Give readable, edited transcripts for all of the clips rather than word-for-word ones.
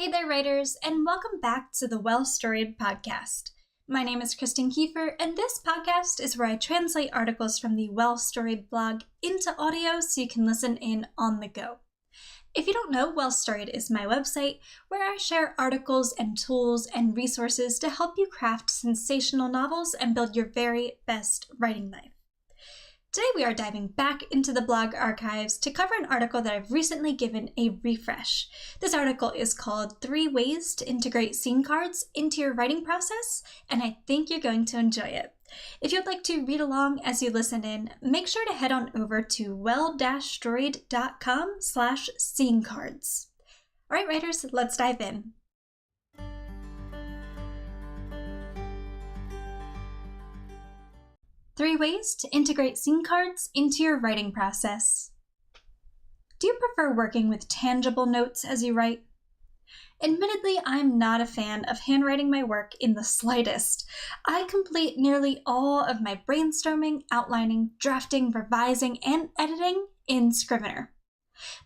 Hey there, writers, and welcome back to the Well-Storied podcast. My name is Kristen Kiefer, and this podcast is where I translate articles from the Well-Storied blog into audio so you can listen in on the go. If you don't know, Well-Storied is my website where I share articles and tools and resources to help you craft sensational novels and build your very best writing life. Today we are diving back into the blog archives to cover an article that I've recently given a refresh. This article is called 3 Ways to Integrate Scene Cards into Your Writing Process, and I think you're going to enjoy it. If you'd like to read along as you listen in, make sure to head on over to well-storied.com/scene cards. All right, writers, let's dive in. Three ways to integrate scene cards into your writing process. Do you prefer working with tangible notes as you write? Admittedly, I'm not a fan of handwriting my work in the slightest. I complete nearly all of my brainstorming, outlining, drafting, revising, and editing in Scrivener.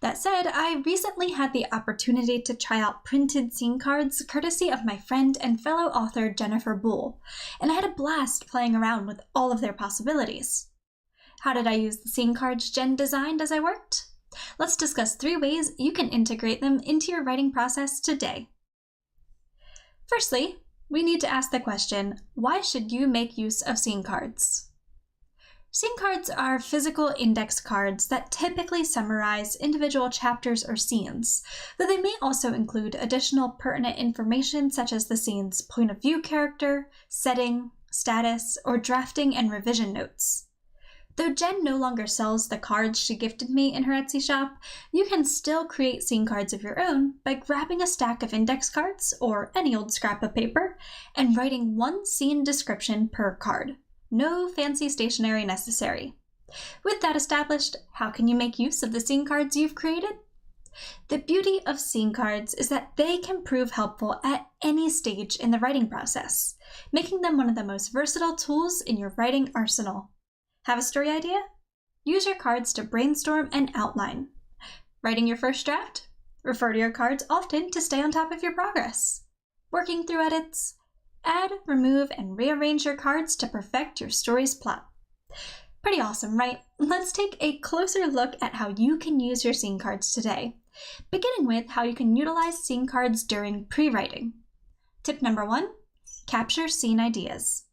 That said, I recently had the opportunity to try out printed scene cards courtesy of my friend and fellow author Jennifer Bull, and I had a blast playing around with all of their possibilities. How did I use the scene cards Jen designed as I worked? Let's discuss 3 ways you can integrate them into your writing process today. Firstly, we need to ask the question, why should you make use of scene cards? Scene cards are physical index cards that typically summarize individual chapters or scenes, though they may also include additional pertinent information such as the scene's point of view character, setting, status, or drafting and revision notes. Though Jen no longer sells the cards she gifted me in her Etsy shop, you can still create scene cards of your own by grabbing a stack of index cards, or any old scrap of paper, and writing one scene description per card. No fancy stationery necessary. With that established, how can you make use of the scene cards you've created? The beauty of scene cards is that they can prove helpful at any stage in the writing process, making them one of the most versatile tools in your writing arsenal. Have a story idea? Use your cards to brainstorm and outline. Writing your first draft? Refer to your cards often to stay on top of your progress. Working through edits? Add, remove, and rearrange your cards to perfect your story's plot. Pretty awesome, right? Let's take a closer look at how you can use your scene cards today, beginning with how you can utilize scene cards during pre-writing. Tip number 1, capture scene ideas.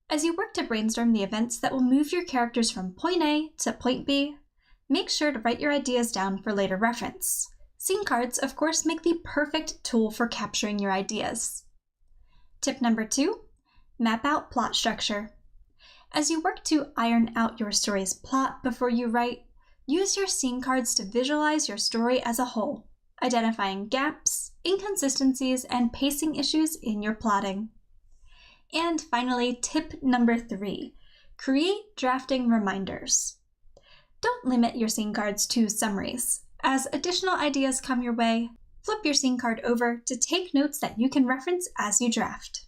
As you work to brainstorm the events that will move your characters from point A to point B, make sure to write your ideas down for later reference. Scene cards, of course, make the perfect tool for capturing your ideas. Tip number 2, map out plot structure. As you work to iron out your story's plot before you write, use your scene cards to visualize your story as a whole, identifying gaps, inconsistencies, and pacing issues in your plotting. And finally, tip number 3, create drafting reminders. Don't limit your scene cards to summaries. As additional ideas come your way, flip your scene card over to take notes that you can reference as you draft.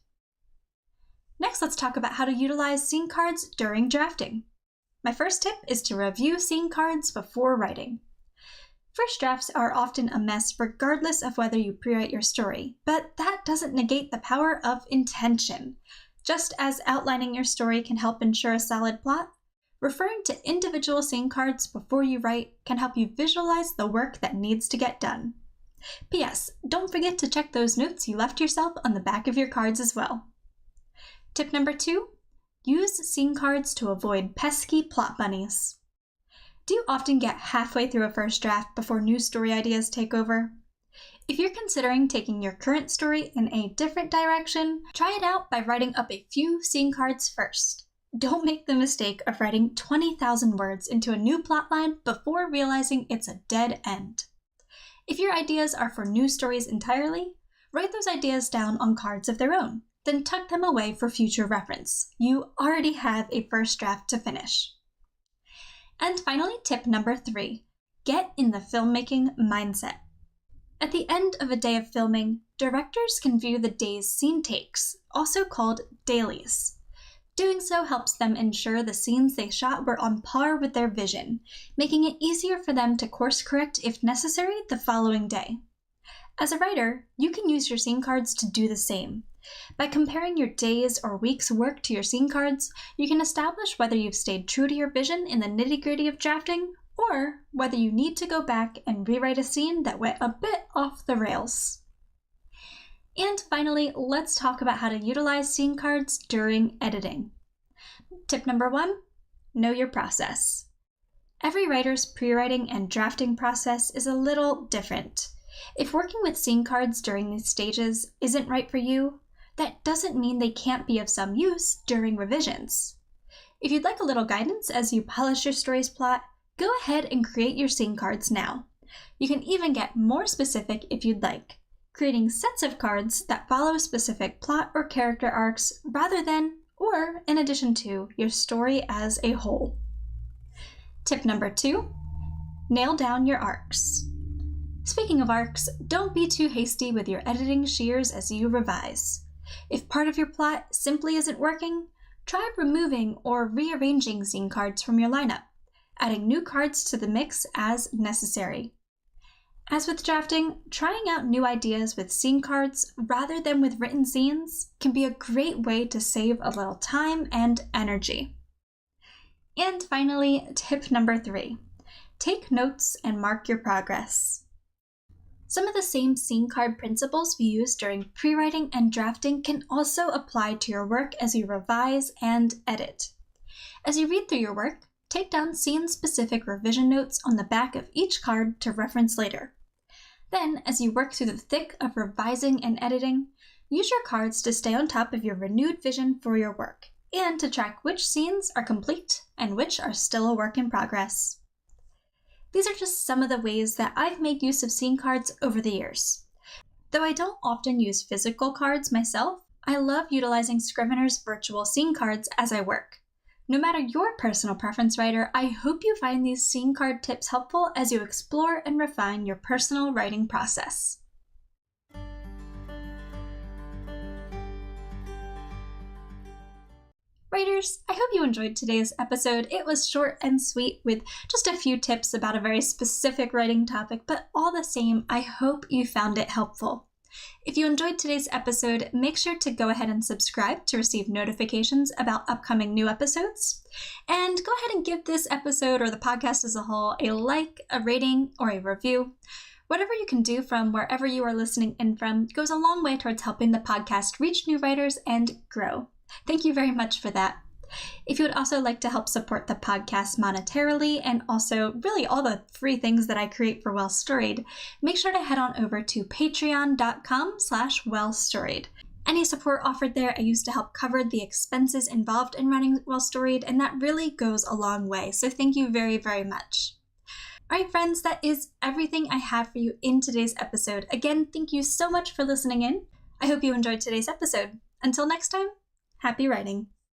Next, let's talk about how to utilize scene cards during drafting. My first tip is to review scene cards before writing. First drafts are often a mess regardless of whether you pre-write your story, but that doesn't negate the power of intention. Just as outlining your story can help ensure a solid plot, referring to individual scene cards before you write can help you visualize the work that needs to get done. P.S. Don't forget to check those notes you left yourself on the back of your cards as well. Tip number 2, use scene cards to avoid pesky plot bunnies. Do you often get halfway through a first draft before new story ideas take over? If you're considering taking your current story in a different direction, try it out by writing up a few scene cards first. Don't make the mistake of writing 20,000 words into a new plotline before realizing it's a dead end. If your ideas are for new stories entirely, write those ideas down on cards of their own, then tuck them away for future reference. You already have a first draft to finish. And finally, tip number 3, get in the filmmaking mindset. At the end of a day of filming, directors can view the day's scene takes, also called dailies. Doing so helps them ensure the scenes they shot were on par with their vision, making it easier for them to course correct if necessary the following day. As a writer, you can use your scene cards to do the same. By comparing your days or weeks' work to your scene cards, you can establish whether you've stayed true to your vision in the nitty-gritty of drafting, or whether you need to go back and rewrite a scene that went a bit off the rails. And finally, let's talk about how to utilize scene cards during editing. Tip number 1, know your process. Every writer's pre-writing and drafting process is a little different. If working with scene cards during these stages isn't right for you, that doesn't mean they can't be of some use during revisions. If you'd like a little guidance as you polish your story's plot, go ahead and create your scene cards now. You can even get more specific if you'd like, creating sets of cards that follow specific plot or character arcs rather than, or in addition to, your story as a whole. Tip number 2, nail down your arcs. Speaking of arcs, don't be too hasty with your editing shears as you revise. If part of your plot simply isn't working, try removing or rearranging scene cards from your lineup, adding new cards to the mix as necessary. As with drafting, trying out new ideas with scene cards rather than with written scenes can be a great way to save a little time and energy. And finally, tip number 3, take notes and mark your progress. Some of the same scene card principles we use during pre-writing and drafting can also apply to your work as you revise and edit. As you read through your work, take down scene-specific revision notes on the back of each card to reference later. Then, as you work through the thick of revising and editing, use your cards to stay on top of your renewed vision for your work, and to track which scenes are complete and which are still a work in progress. These are just some of the ways that I've made use of scene cards over the years. Though I don't often use physical cards myself, I love utilizing Scrivener's virtual scene cards as I work. No matter your personal preference, writer, I hope you find these scene card tips helpful as you explore and refine your personal writing process. Writers, I hope you enjoyed today's episode. It was short and sweet with just a few tips about a very specific writing topic, but all the same, I hope you found it helpful. If you enjoyed today's episode, make sure to go ahead and subscribe to receive notifications about upcoming new episodes. And go ahead and give this episode or the podcast as a whole a like, a rating, or a review. Whatever you can do from wherever you are listening in from goes a long way towards helping the podcast reach new writers and grow. Thank you very much for that. If you would also like to help support the podcast monetarily and also really all the free things that I create for Well-Storied, make sure to head on over to patreon.com/well-storied. Any support offered there I use to help cover the expenses involved in running Well-Storied, and that really goes a long way. So thank you very, very much. All right, friends, that is everything I have for you in today's episode. Again, thank you so much for listening in. I hope you enjoyed today's episode. Until next time, happy writing.